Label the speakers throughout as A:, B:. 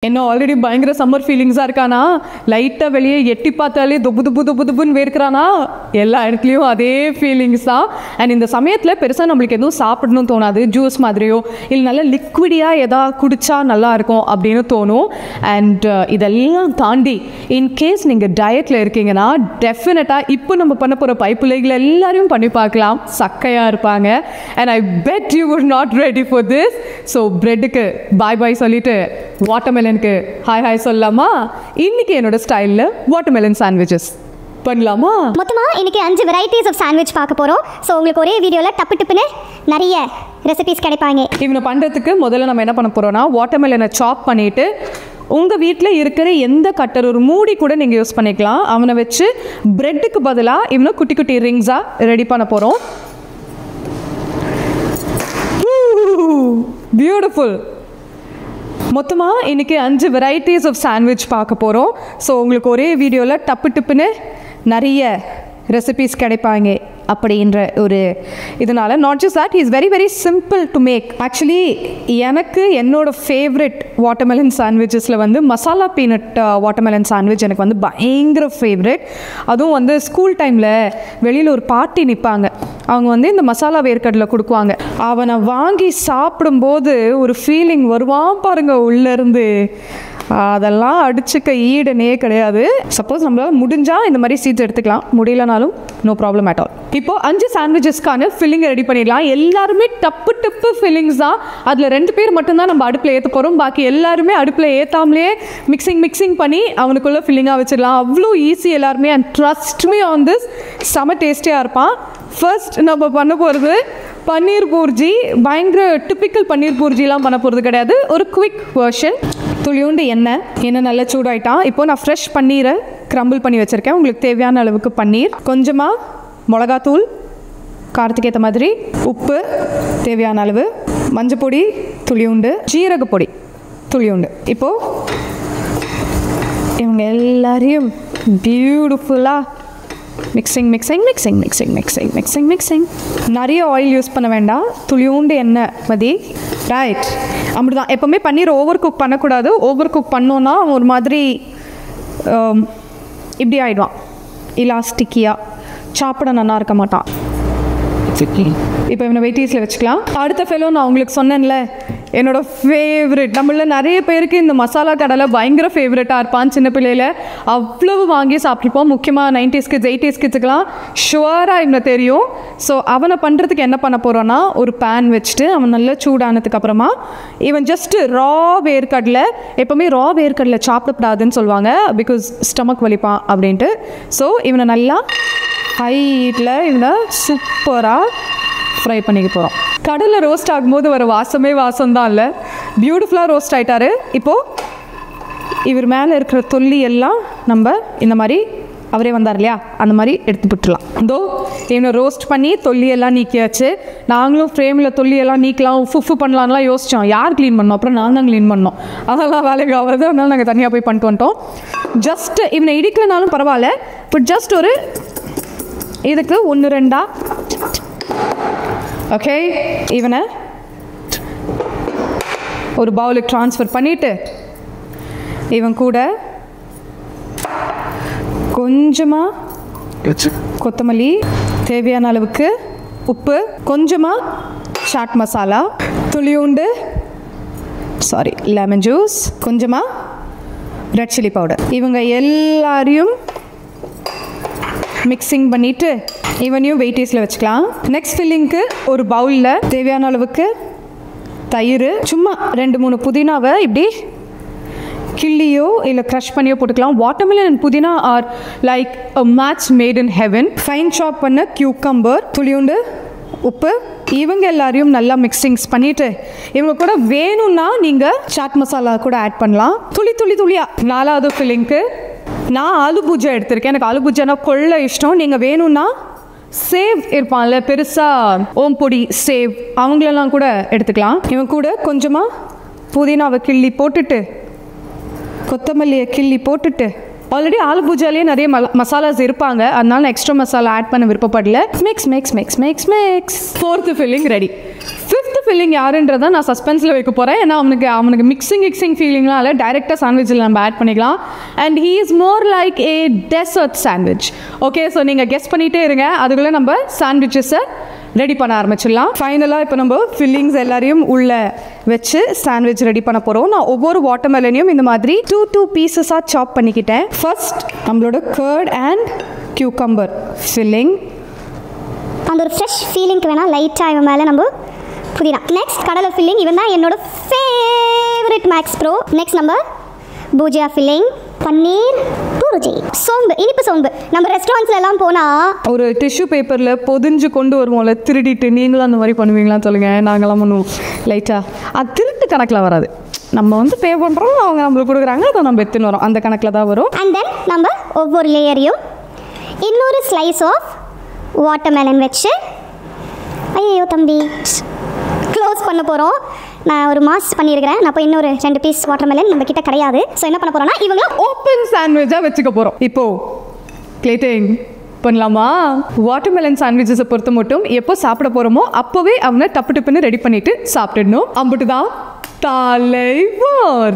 A: என்ன ஆல்ரெடி பயங்கர சம்மர் ஃபீலிங்ஸாக இருக்கானா, லைட்டாக வெளியே எட்டி பார்த்தாலே தொப்பு தொப்பு தொப்பு தொப்புன்னு வேர்க்கிறானா, எல்லா இடத்துலையும் அதே ஃபீலிங்ஸ் தான். அண்ட் இந்த சமயத்தில் பெருசாக நம்மளுக்கு எதுவும் சாப்பிடணும்னு தோணாது, ஜூஸ் மாதிரியோ இல்லை நல்ல லிக்விடியாக எதாவது குடித்தா நல்லாயிருக்கும் அப்படின்னு தோணும். அண்ட் இதெல்லாம் தாண்டி இன்கேஸ் நீங்கள் டயட்டில் இருக்கீங்கன்னா டெஃபினட்டாக இப்போ நம்ம பண்ண போகிற பைப்புலைகள் எல்லாரையும் பண்ணி பார்க்கலாம், சக்கையாக இருப்பாங்க. And I bet you were not ready for this. So பிரெட்டுக்கு பாய் பாய் சொல்லிட்டு வாட்டர்மெலனுக்கு ஹாய் ஹாய் சொல்லலாமா? இன்னைக்கு என்னோட ஸ்டைலில் வாட்டர்மெலன் சாண்ட்விச்சஸ் பண்ணலாமா?
B: மொத்தமாக இன்னைக்கு 5 வெரைட்டிஸ் ஆஃப் சாண்ட்விச் பார்க்க போகிறோம். ஸோ உங்களுக்கு ஒரே வீடியோவில் டப்பு டப்புன்னு நிறைய ரெசிபிஸ் கிடைப்பாங்க.
A: இவனை பண்ணுறதுக்கு முதல்ல நம்ம என்ன பண்ண போகிறோம்னா, வாட்டர்மெலனை சாப் பண்ணிவிட்டு உங்கள் வீட்டில் இருக்கிற எந்த கட்டர், ஒரு மூடி கூட நீங்கள் யூஸ் பண்ணிக்கலாம், அவனை வச்சு பிரெட்டுக்கு பதிலாக இவனை குட்டி குட்டி ரிங்ஸாக ரெடி பண்ண போகிறோம். பியூட்டிஃபுல். மொத்தமாக இன்றைக்கி 5 வெரைட்டிஸ் ஆஃப் சாண்ட்விச் பார்க்க போகிறோம். ஸோ உங்களுக்கு ஒரே வீடியோவில் டப்பு டிப்புன்னு நிறைய ரெசிபீஸ் கிடைப்பாங்க அப்படின்ற ஒரு இதனால். Not just that, is very very simple to make. Actually எனக்கு என்னோட ஃபேவரெட் வாட்டர்மெலன் சாண்ட்விச்சஸில் வந்து மசாலா பீனட் வாட்டர்மெலன் சாண்ட்விச் எனக்கு வந்து பயங்கர ஃபேவரெட். அதுவும் வந்து ஸ்கூல் டைமில் வெளியில் ஒரு பார்ட்டி நிற்பாங்க, அவங்க வந்து இந்த மசாலா வேர்க்கடலை கொடுக்குவாங்க. அவனை வாங்கி சாப்பிடும்போது ஒரு ஃபீலிங் வருவான் பாருங்க உள்ளேருந்து, அதெல்லாம் அடிச்சுக்க ஈடனே கிடையாது. சப்போஸ் நம்மளால் முடிஞ்சால் இந்த மாதிரி சீட்ஸ் எடுத்துக்கலாம், முடியலனாலும் நோ ப்ராப்ளம் அட் ஆல். இப்போ 5 சாண்ட்விச்சஸ்க்கான ஃபில்லிங்கை ரெடி பண்ணிடலாம். எல்லாருமே டப்பு டப்பு ஃபில்லிங்ஸ் தான். அதில் 2 பேர் மட்டும்தான் நம்ம அடுப்பில் ஏற்ற போகிறோம், பாக்கி எல்லாருமே அடுப்பில் ஏற்றாமலே மிக்சிங் பண்ணி அவனுக்குள்ளே ஃபில்லிங்காக வச்சிடலாம். அவ்வளோ ஈஸி எல்லாருமே. And trust me on this, செம டேஸ்டியாக இருப்பான். ஃபர்ஸ்ட் நம்ம பண்ண போகிறது பன்னீர் பூர்ஜி. பயங்கர டிப்பிக்கல் பன்னீர் பூர்ஜிலாம் பண்ண போகிறது கிடையாது, ஒரு குவிக் வெர்ஷன். துளியுண்டு எண்ணெய் நல்லா சூடாயிட்டான். இப்போ நான் ஃப்ரெஷ் பன்னீரை கிரம்பிள் பண்ணி வச்சுருக்கேன். உங்களுக்கு தேவையான அளவுக்கு பன்னீர், கொஞ்சமாக மிளகாத்தூள் காரத்துக்கு ஏற்ற மாதிரி, உப்பு தேவையான அளவு, மஞ்சப்பொடி துளியுண்டு, ஜீரகப்பொடி துளியுண்டு. இப்போது இவங்க எல்லாரையும் பியூட்டிஃபுல்லாக மிக்சிங். நிறைய ஆயில் யூஸ் பண்ண வேண்டாம், துளியூண்டு எண்ணெய் மதி. ரைட், அப்படிதான் எப்போவுமே பன்னீர் ஓவர் குக் பண்ணக்கூடாது. ஓவர் குக் பண்ணோன்னா ஒரு மாதிரி இப்படி ஆகிடுவான், இலாஸ்டிக்கியாக, சாப்பிட நல்லா இருக்க மாட்டான். இப்போ இவனை வெயிட்டீஸில் வச்சுக்கலாம். அடுத்த ஃபெலோ நான் உங்களுக்கு சொன்னேன்ல, என்னோடய ஃபேவரெட், நம்மள நிறைய பேருக்கு இந்த மசாலா கடலை பயங்கர ஃபேவரெட்டாக இருப்பான். சின்ன பிள்ளையில் அவ்வளவு வாங்கி சாப்பிட்ருப்போம். முக்கியமாக 90s கிட்ஸ் 80s கிட்ஸுக்கெலாம் ஷுவராக இவனை தெரியும். ஸோ அவனை பண்ணுறதுக்கு என்ன பண்ண போகிறோன்னா, ஒரு பேன் வச்சுட்டு அவன் நல்லா சூடானதுக்கு அப்புறமா இவன் ஜஸ்ட்டு ரா வேர்க்கடலை, எப்போவுமே ரா வேர்க்கடலை சாப்பிடக்கூடாதுன்னு சொல்லுவாங்க, பிகாஸ் ஸ்டமக் வலிப்பான் அப்படின்ட்டு. ஸோ இவனை நல்லா ஹைட்டில் இவனை சூப்பராக ஃப்ரை பண்ணிக்க போகிறோம். கடலை ரோஸ்ட் ஆகும்போது வர வாசம் தான் இல்லை, பியூட்டிஃபுல்லாக ரோஸ்ட் ஆகிட்டாரு. இப்போது இவர் மேலே இருக்கிற தொல்லி எல்லாம் நம்ம இந்த மாதிரி, அவரே வந்தார் இல்லையா, அந்த மாதிரி எடுத்து விட்டுலாம். இதோ இவனை ரோஸ்ட் பண்ணி தொல்லியெல்லாம் நீக்கியாச்சு. நாங்களும் ஃப்ரேமில் தொல்லியெல்லாம் நீக்கலாம், உஃபு பண்ணலான்லாம் யோசித்தோம். யார் க்ளீன் பண்ணோம்? அப்புறம் நான் தான் க்ளீன் பண்ணோம். அதெல்லாம் வேலைக்கு ஆகுது, அதனால நாங்கள் தனியாக போய் பண்ணிட்டு வந்துட்டோம். ஜஸ்ட் இவனை இடிக்கலனாலும் பரவாயில்ல, பட் ஜஸ்ட் ஒரு இதுக்கு 1-2 ஓகே, இவனை ஒரு பவுலுக்கு ட்ரான்ஸ்ஃபர் பண்ணிவிட்டு இவன் கூட கொஞ்சமாக கொத்தமல்லி, தேவையான அளவுக்கு உப்பு, கொஞ்சமாக சாட் மசாலா, துளியுண்டு லெமன் ஜூஸ், கொஞ்சமாக ரெட் சில்லி பவுடர், இவங்க எல்லாரையும் மிக்சிங் பண்ணிவிட்டு இவனையும் வெயிட்டீஸில் வச்சுக்கலாம். நெக்ஸ்ட் ஃபில்லிங்க்கு ஒரு பவுலில் தேவையான அளவுக்கு தயிர், சும்மா 2-3 புதினாவை இப்படி கிள்ளியோ இல்லை க்ரஷ் பண்ணியோ போட்டுக்கலாம். Watermelon and pudina are like a match made in heaven. Fine chop பண்ண கியூக்கம்பர், துளியுண்டு உப்பு, இவங்க எல்லாரையும் நல்லா மிக்சிங்ஸ் பண்ணிவிட்டு இவங்க கூட வேணும்னா நீங்கள் சாட் மசாலா கூட ஆட் பண்ணலாம். துளியாக 4வது ஃபில்லிங்க்கு நான் ஆலு பூஜா எடுத்திருக்கேன். எனக்கு ஆலு பூஜானா கொள்ள இஷ்டம். நீங்கள் வேணும்னா சேவ் இருப்பான்ல பெருசாக, ஓம் பொடி சேவ், அவங்களெல்லாம் கூட எடுத்துக்கலாம். இவன் கூட கொஞ்சமாக புதினாவை கிள்ளி போட்டுட்டு, கொத்தமல்லியை கிள்ளி போட்டுட்டு, ஆல்ரெடி ஆலு பூஜாலேயே நிறைய மசாலாஸ் இருப்பாங்க, அதனால நான் எக்ஸ்ட்ரா மசாலா ஆட் பண்ண விருப்பப்படல. Mix. 4th filling ready. 5th filling யாருன்றதை நான் சஸ்பென்ஸில் வைக்க போகிறேன். ஏன்னா அவனுக்கு மிக்சிங் ஃபீலிங்லாம் இல்லை, டைரெக்டாக சாண்ட்விச்சில் நம்ம ஆட் பண்ணிக்கலாம். And he is more like a dessert sandwich. Okay, so நீங்கள் கெஸ் பண்ணிகிட்டே இருங்க, அதுக்குள்ளே நம்ம சாண்ட்விச்சஸை ரெடி பண்ண ஆரம்பிச்சிடலாம். ஃபைனலாக இப்போ நம்ம ஃபில்லிங்ஸ் எல்லாரையும் உள்ளே வச்சு சாண்ட்விச் ரெடி பண்ண போகிறோம். நான் ஒவ்வொரு வாட்டர்மெலனையும் இந்த மாதிரி 2 பீசஸாக சாப் பண்ணிக்கிட்டேன். ஃபர்ஸ்ட் நம்மளோட கர்ட் அண்ட் கியூக்கம்பர் ஃபில்லிங்.
B: அந்த ஒரு ஃப்ரெஷ் ஃபீலிங்க்கு வேணால் லைட்டாக இவன் மேலே நம்ம புதினா. நெக்ஸ்ட் கடலை ஃபில்லிங், இவன் தான் என்னோட ஃபேவரட் மேக்ஸ் ப்ரோ. நெக்ஸ்ட் நம்ம பூஜியா ஃபில்லிங், பன்னீர் பூர்ஜி, சோம்பு, இனிப்பு சோம்பு. நம்ம ரெஸ்டாரண்ட்ஸ்ல எல்லாம் போனால்
A: ஒரு டிஷ்யூ பேப்பரில் பொதிஞ்சு கொண்டு வருவோம்ல, திருடிட்டு. நீங்களும் அந்த மாதிரி பண்ணுவீங்களான்னு சொல்லுங்கள். நாங்களாம் பண்ணுவோம் லைட்டாக. அது திருட்டு கணக்கில் வராது, நம்ம வந்து பே பண்ணுறோம், அவங்க நம்மளுக்கு கொடுக்குறாங்க, அதை நம்ம எடுத்துன்னு வரோம், அந்த கணக்கில் தான் வரும்.
B: அண்ட் தென் நம்ம ஒவ்வொரு லேயரையும் இன்னொரு ஸ்லைஸ் ஆஃப் வாட்டர்மெலன் வச்சு ஐயோ தம்பி க்ளோஸ் பண்ண போகிறோம். நான் ஒரு மாஸ் பண்ணியிருக்கிறேன். நான் போய் இன்னொரு 2 பீஸ் வாட்டர்மெலன் நம்ம கிட்ட கிடையாது. ஸோ என்ன பண்ண போகிறோம்னா இவங்க
A: ஓப்பன் சாண்ட்விச்சாக வச்சுக்க போகிறோம். இப்போது பிளேட்டிங் பண்ணலாமா? வாட்டர்மெலன் சாண்ட்விச்சஸை பொறுத்த மட்டும் எப்போ சாப்பிட போகிறோமோ அப்போவே அவனை டப்புன்னு ரெடி பண்ணிட்டு சாப்பிட்டுடணும். அம்பிட்டு தான் தலைவா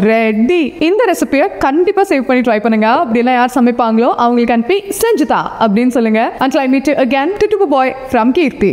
A: ரெடி. இந்த ரெசிபியை கண்டிப்பாக சேவ் பண்ணி ட்ரை பண்ணுங்க. அப்படின்னா யார் சமைப்பாங்களோ அவங்களுக்கு அனுப்பி செஞ்சுதா அப்படின்னு சொல்லுங்க. Until I meet you again, Tutu Boy from Kirti.